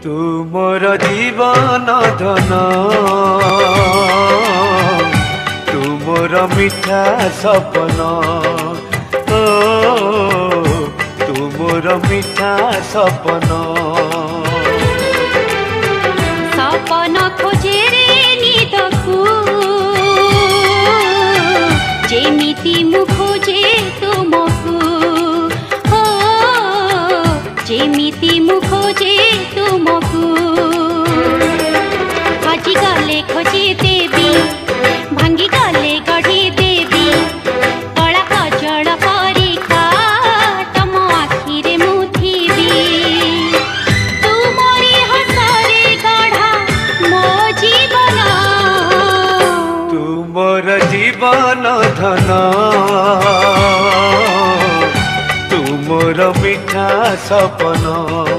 तुमर जीवन धन तुमर मिठा सपन ओ तुमर मिठा सपन सपन खोजे रे निदकु जेमिति मु खोजे तुमकु हो जेमिति मु खोजे तुमकु हजि गले खोजे देवी भांगी गले गढ़ी देवी कला कजल परिका तम आखिरे मु थिबी तुमरी हसरे गढ़ा मो जीवन तुमर जीवन धन तुमर मिठा सपन।